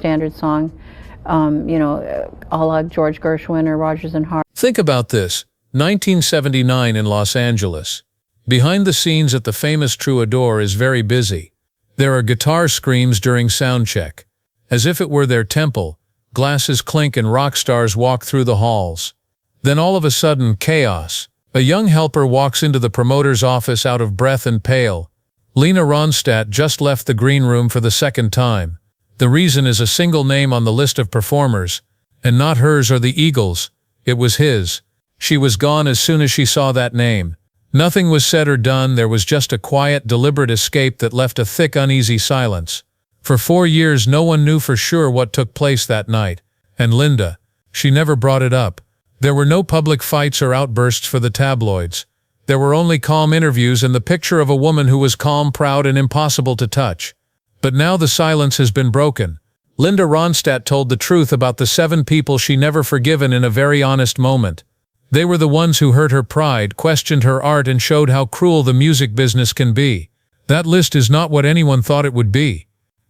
standard song, a la George Gershwin or Rodgers and Hart. Think about this, 1979 in Los Angeles. Behind the scenes at the famous Troubadour is very busy. There are guitar screams during sound check. As if it were their temple, glasses clink and rock stars walk through the halls. Then all of a sudden, chaos. A young helper walks into the promoter's office out of breath and pale. Linda Ronstadt just left the green room for the second time. The reason is a single name on the list of performers, and not hers or the Eagles, it was his. She was gone as soon as she saw that name. Nothing was said or done, there was just a quiet, deliberate escape that left a thick, uneasy silence. For 4 years no one knew for sure what took place that night, and Linda, she never brought it up. There were no public fights or outbursts for the tabloids. There were only calm interviews and the picture of a woman who was calm, proud, and impossible to touch. But now the silence has been broken. Linda Ronstadt told the truth about the 7 people she never forgiven in a very honest moment. They were the ones who hurt her pride, questioned her art, and showed how cruel the music business can be. That list is not what anyone thought it would be.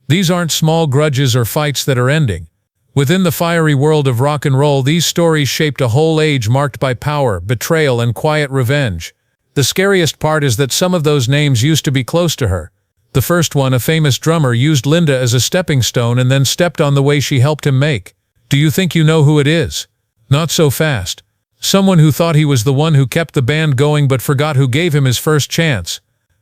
These aren't small grudges or fights that are ending. Within the fiery world of rock and roll, these stories shaped a whole age marked by power, betrayal, and quiet revenge. The scariest part is that some of those names used to be close to her. The first one, a famous drummer, used Linda as a stepping stone and then stepped on the way she helped him make. Do you think you know who it is? Not so fast. Someone who thought he was the one who kept the band going but forgot who gave him his first chance.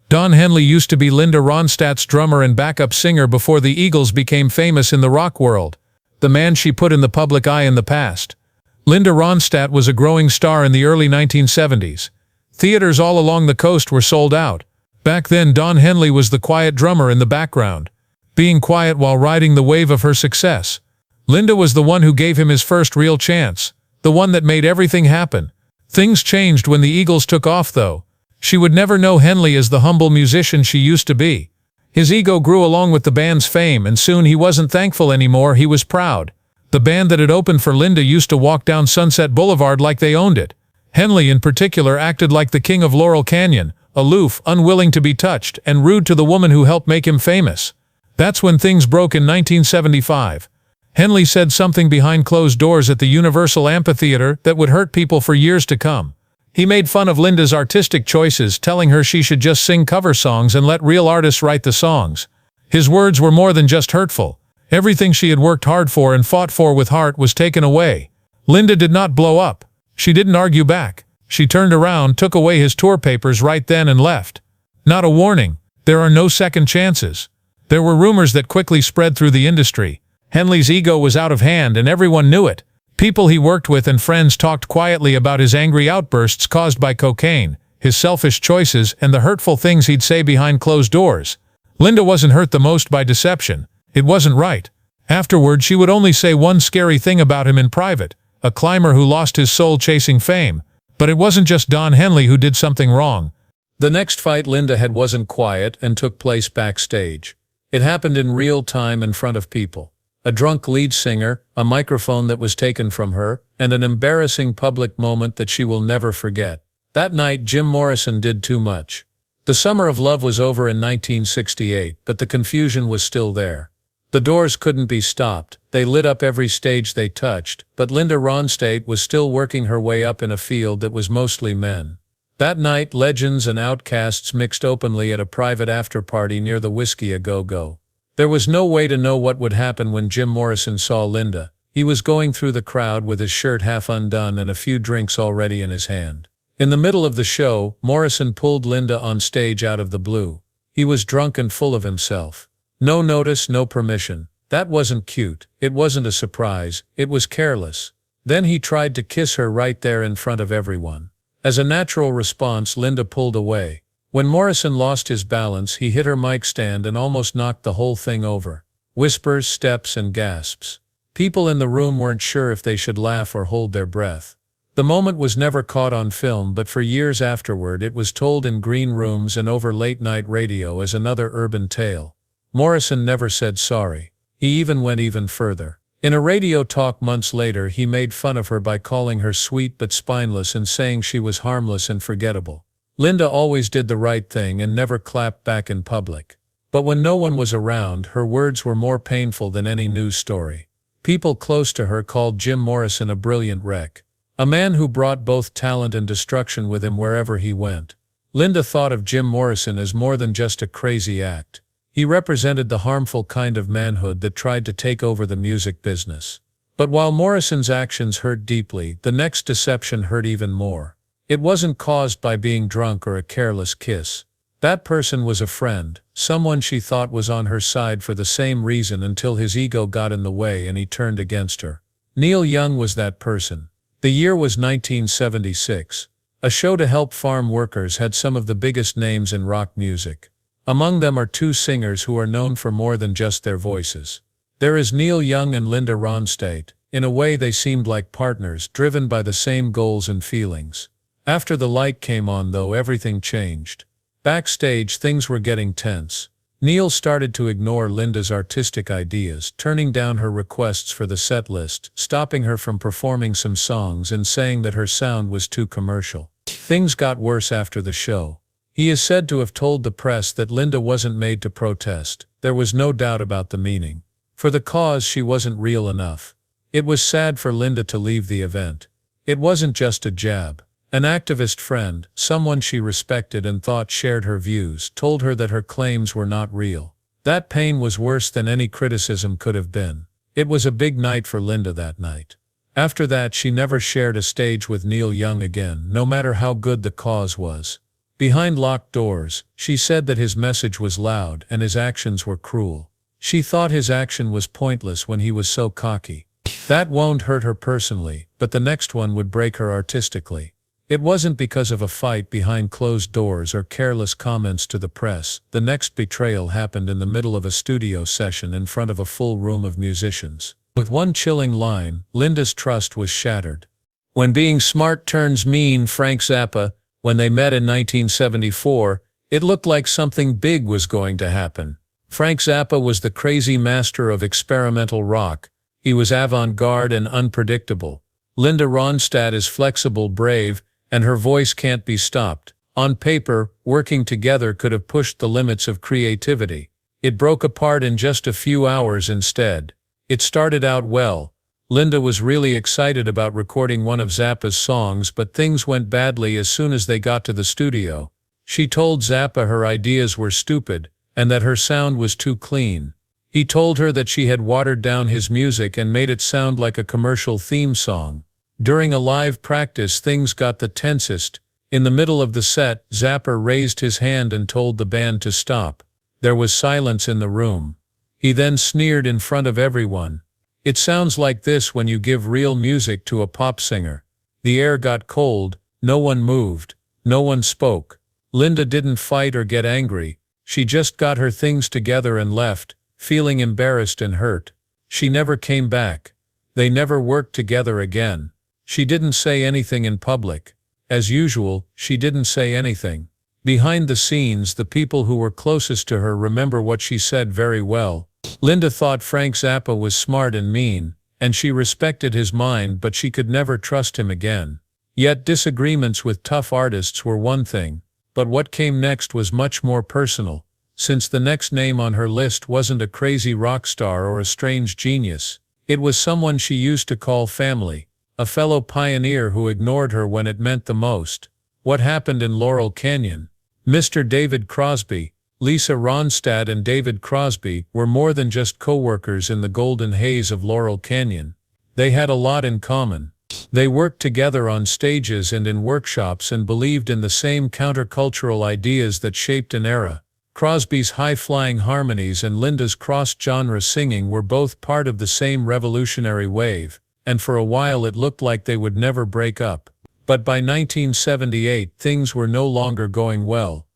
Don Henley used to be Linda Ronstadt's drummer and backup singer before the Eagles became famous in the rock world. The man she put in the public eye in the past. Linda Ronstadt was a growing star in the early 1970s. Theaters all along the coast were sold out. Back then Don Henley was the quiet drummer in the background, being quiet while riding the wave of her success. Linda was the one who gave him his first real chance, the one that made everything happen. Things changed when the Eagles took off though. She would never know Henley as the humble musician she used to be. His ego grew along with the band's fame, and soon he wasn't thankful anymore, he was proud. The band that had opened for Linda used to walk down Sunset Boulevard like they owned it. Henley in particular acted like the king of Laurel Canyon, aloof, unwilling to be touched, and rude to the woman who helped make him famous. That's when things broke in 1975. Henley said something behind closed doors at the Universal Amphitheater that would hurt people for years to come. He made fun of Linda's artistic choices, telling her she should just sing cover songs and let real artists write the songs. His words were more than just hurtful. Everything she had worked hard for and fought for with heart was taken away. Linda did not blow up. She didn't argue back. She turned around, took away his tour papers right then and left. Not a warning. There are no second chances. There were rumors that quickly spread through the industry. Henley's ego was out of hand and everyone knew it. People he worked with and friends talked quietly about his angry outbursts caused by cocaine, his selfish choices, and the hurtful things he'd say behind closed doors. Linda wasn't hurt the most by deception. It wasn't right. Afterward, she would only say one scary thing about him in private, a climber who lost his soul chasing fame. But it wasn't just Don Henley who did something wrong. The next fight Linda had wasn't quiet and took place backstage. It happened in real time in front of people. A drunk lead singer, a microphone that was taken from her, and an embarrassing public moment that she will never forget. That night Jim Morrison did too much. The Summer of Love was over in 1968, but the confusion was still there. The Doors couldn't be stopped. They lit up every stage they touched, but Linda Ronstadt was still working her way up in a field that was mostly men. That night legends and outcasts mixed openly at a private after-party near the Whiskey A Go-Go. There was no way to know what would happen when Jim Morrison saw Linda. He was going through the crowd with his shirt half undone and a few drinks already in his hand. In the middle of the show, Morrison pulled Linda on stage out of the blue. He was drunk and full of himself. No notice, no permission. That wasn't cute. It wasn't a surprise. It was careless. Then he tried to kiss her right there in front of everyone. As a natural response, Linda pulled away. When Morrison lost his balance, he hit her mic stand and almost knocked the whole thing over. Whispers, steps, and gasps. People in the room weren't sure if they should laugh or hold their breath. The moment was never caught on film, but for years afterward it was told in green rooms and over late-night radio as another urban tale. Morrison never said sorry. He even went even further. In a radio talk months later, he made fun of her by calling her sweet but spineless and saying she was harmless and forgettable. Linda always did the right thing and never clapped back in public. But when no one was around, her words were more painful than any news story. People close to her called Jim Morrison a brilliant wreck, a man who brought both talent and destruction with him wherever he went. Linda thought of Jim Morrison as more than just a crazy act. He represented the harmful kind of manhood that tried to take over the music business. But while Morrison's actions hurt deeply, the next deception hurt even more. It wasn't caused by being drunk or a careless kiss. That person was a friend, someone she thought was on her side for the same reason until his ego got in the way and he turned against her. Neil Young was that person. The year was 1976. A show to help farm workers had some of the biggest names in rock music. Among them are two singers who are known for more than just their voices. There is Neil Young and Linda Ronstadt. In a way they seemed like partners, driven by the same goals and feelings. After the light came on though, everything changed. Backstage, things were getting tense. Neil started to ignore Linda's artistic ideas, turning down her requests for the set list, stopping her from performing some songs and saying that her sound was too commercial. Things got worse after the show. He is said to have told the press that Linda wasn't made to protest. There was no doubt about the meaning. For the cause, she wasn't real enough. It was sad for Linda to leave the event. It wasn't just a jab. An activist friend, someone she respected and thought shared her views, told her that her claims were not real. That pain was worse than any criticism could have been. It was a big night for Linda that night. After that, she never shared a stage with Neil Young again, no matter how good the cause was. Behind locked doors, she said that his message was loud and his actions were cruel. She thought his action was pointless when he was so cocky. That won't hurt her personally, but the next one would break her artistically. It wasn't because of a fight behind closed doors or careless comments to the press. The next betrayal happened in the middle of a studio session in front of a full room of musicians. With one chilling line, Linda's trust was shattered. When being smart turns mean, Frank Zappa, when they met in 1974, it looked like something big was going to happen. Frank Zappa was the crazy master of experimental rock. He was avant-garde and unpredictable. Linda Ronstadt is flexible, brave, and her voice can't be stopped. On paper, working together could have pushed the limits of creativity. It broke apart in just a few hours instead. It started out well. Linda was really excited about recording one of Zappa's songs, but things went badly as soon as they got to the studio. She told Zappa her ideas were stupid, and that her sound was too clean. He told her that she had watered down his music and made it sound like a commercial theme song. During a live practice, things got the tensest. In the middle of the set, Zappa raised his hand and told the band to stop. There was silence in the room. He then sneered in front of everyone. "It sounds like this when you give real music to a pop singer." The air got cold. No one moved. No one spoke. Linda didn't fight or get angry. She just got her things together and left, feeling embarrassed and hurt. She never came back. They never worked together again. She didn't say anything in public. As usual, she didn't say anything. Behind the scenes, the people who were closest to her remember what she said very well. Linda thought Frank Zappa was smart and mean, and she respected his mind, but she could never trust him again. Yet disagreements with tough artists were one thing, but what came next was much more personal, since the next name on her list wasn't a crazy rock star or a strange genius. It was someone she used to call family. A fellow pioneer who ignored her when it meant the most. What happened in Laurel Canyon? Mr. David Crosby, Lisa Ronstadt and David Crosby were more than just co-workers in the golden haze of Laurel Canyon. They had a lot in common. They worked together on stages and in workshops and believed in the same countercultural ideas that shaped an era. Crosby's high-flying harmonies and Linda's cross-genre singing were both part of the same revolutionary wave, and for a while it looked like they would never break up. But by 1978, things were no longer going well.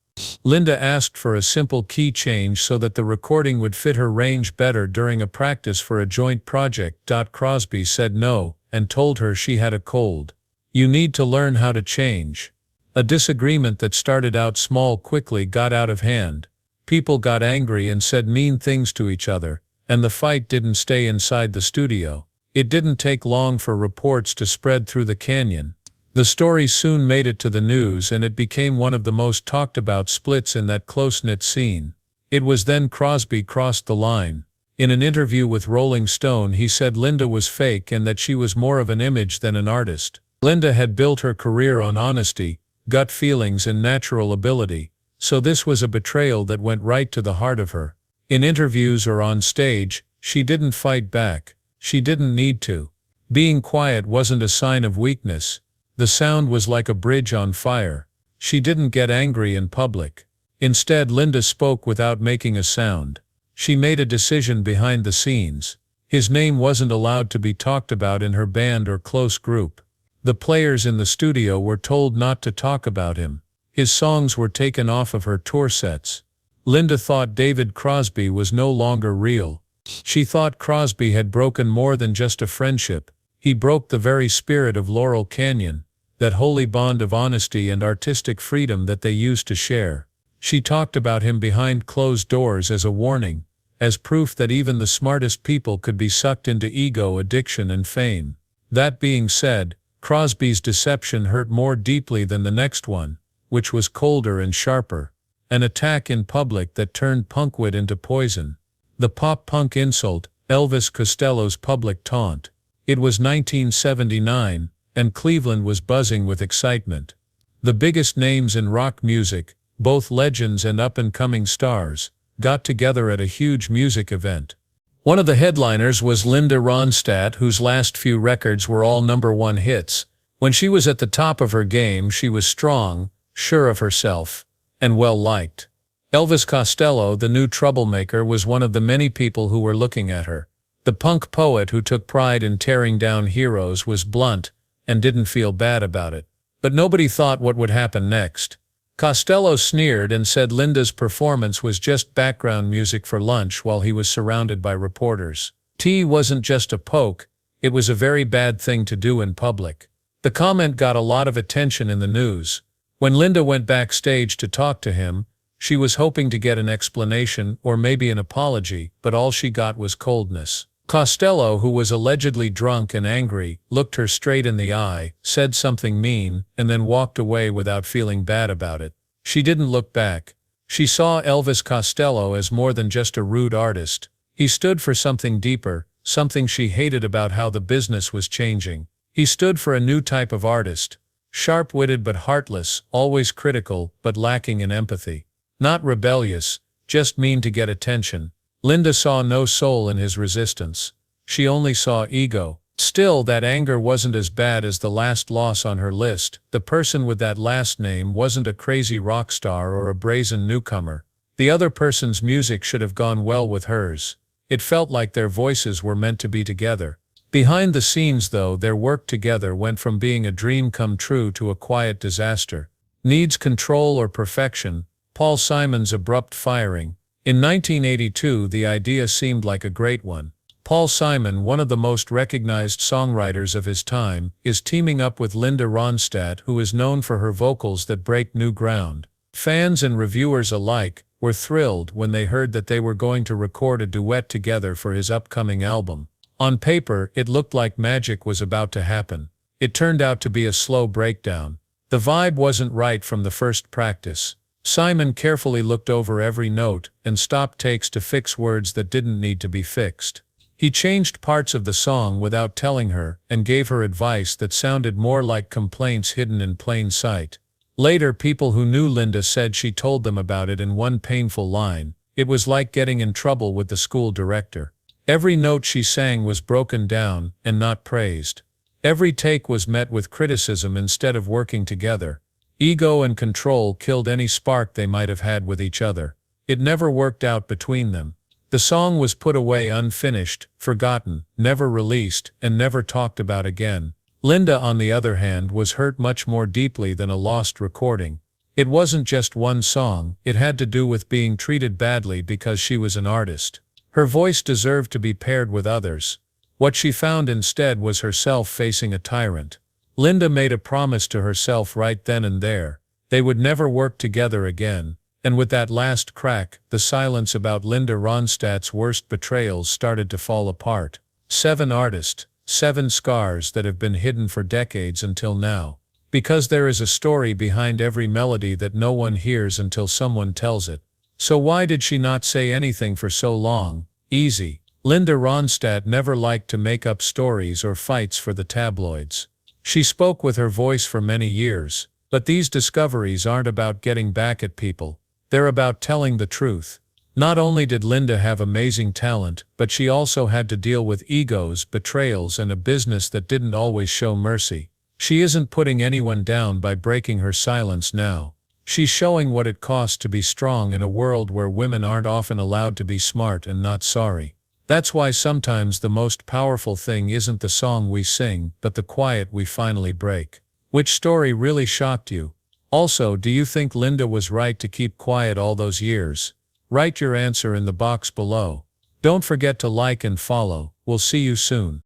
Linda asked for a simple key change so that the recording would fit her range better during a practice for a joint project. Crosby said no, and told her she had a cold. "You need to learn how to change." A disagreement that started out small quickly got out of hand. People got angry and said mean things to each other, and the fight didn't stay inside the studio. It didn't take long for reports to spread through the canyon. The story soon made it to the news, and it became one of the most talked about splits in that close-knit scene. It was then Crosby crossed the line. In an interview with Rolling Stone, he said Linda was fake and that she was more of an image than an artist. Linda had built her career on honesty, gut feelings and natural ability, so this was a betrayal that went right to the heart of her. In interviews or on stage, she didn't fight back. She didn't need to. Being quiet wasn't a sign of weakness. The sound was like a bridge on fire. She didn't get angry in public. Instead, Linda spoke without making a sound. She made a decision behind the scenes. His name wasn't allowed to be talked about in her band or close group. The players in the studio were told not to talk about him. His songs were taken off of her tour sets. Linda thought David Crosby was no longer real. She thought Crosby had broken more than just a friendship. He broke the very spirit of Laurel Canyon, that holy bond of honesty and artistic freedom that they used to share. She talked about him behind closed doors as a warning, as proof that even the smartest people could be sucked into ego, addiction, and fame. That being said, Crosby's deception hurt more deeply than the next one, which was colder and sharper. An attack in public that turned punkwit into poison. The pop-punk insult, Elvis Costello's public taunt. It was 1979, and Cleveland was buzzing with excitement. The biggest names in rock music, both legends and up-and-coming stars, got together at a huge music event. One of the headliners was Linda Ronstadt, whose last few records were all #1 hits. When she was at the top of her game, she was strong, sure of herself, and well-liked. Elvis Costello, the new troublemaker, was one of the many people who were looking at her. The punk poet who took pride in tearing down heroes was blunt and didn't feel bad about it. But nobody thought what would happen next. Costello sneered and said Linda's performance was just background music for lunch while he was surrounded by reporters. Tea wasn't just a poke, it was a very bad thing to do in public. The comment got a lot of attention in the news. When Linda went backstage to talk to him, she was hoping to get an explanation or maybe an apology, but all she got was coldness. Costello, who was allegedly drunk and angry, looked her straight in the eye, said something mean, and then walked away without feeling bad about it. She didn't look back. She saw Elvis Costello as more than just a rude artist. He stood for something deeper, something she hated about how the business was changing. He stood for a new type of artist. Sharp-witted but heartless, always critical but lacking in empathy. Not rebellious, just mean to get attention. Linda saw no soul in his resistance. She only saw ego. Still, that anger wasn't as bad as the last loss on her list. The person with that last name wasn't a crazy rock star or a brazen newcomer. The other person's music should have gone well with hers. It felt like their voices were meant to be together. Behind the scenes, though, their work together went from being a dream come true to a quiet disaster. Needs control or perfection? Paul Simon's abrupt firing. In 1982, the idea seemed like a great one. Paul Simon, one of the most recognized songwriters of his time, is teaming up with Linda Ronstadt, who is known for her vocals that break new ground. Fans and reviewers alike were thrilled when they heard that they were going to record a duet together for his upcoming album. On paper, it looked like magic was about to happen. It turned out to be a slow breakdown. The vibe wasn't right from the first practice. Simon carefully looked over every note and stopped takes to fix words that didn't need to be fixed. He changed parts of the song without telling her and gave her advice that sounded more like complaints hidden in plain sight. Later, people who knew Linda said she told them about it in one painful line. It was like getting in trouble with the school director. Every note she sang was broken down and not praised. Every take was met with criticism instead of working together. Ego and control killed any spark they might have had with each other. It never worked out between them. The song was put away unfinished, forgotten, never released, and never talked about again. Linda, on the other hand, was hurt much more deeply than a lost recording. It wasn't just one song, it had to do with being treated badly because she was an artist. Her voice deserved to be paired with others. What she found instead was herself facing a tyrant. Linda made a promise to herself right then and there. They would never work together again. And with that last crack, the silence about Linda Ronstadt's worst betrayals started to fall apart. 7 artists, 7 scars that have been hidden for decades until now. Because there is a story behind every melody that no one hears until someone tells it. So why did she not say anything for so long? Easy. Linda Ronstadt never liked to make up stories or fights for the tabloids. She spoke with her voice for many years, but these discoveries aren't about getting back at people. They're about telling the truth. Not only did Linda have amazing talent, but she also had to deal with egos, betrayals, and a business that didn't always show mercy. She isn't putting anyone down by breaking her silence now. She's showing what it costs to be strong in a world where women aren't often allowed to be smart and not sorry. That's why sometimes the most powerful thing isn't the song we sing, but the quiet we finally break. Which story really shocked you? Also, do you think Linda was right to keep quiet all those years? Write your answer in the box below. Don't forget to like and follow. We'll see you soon.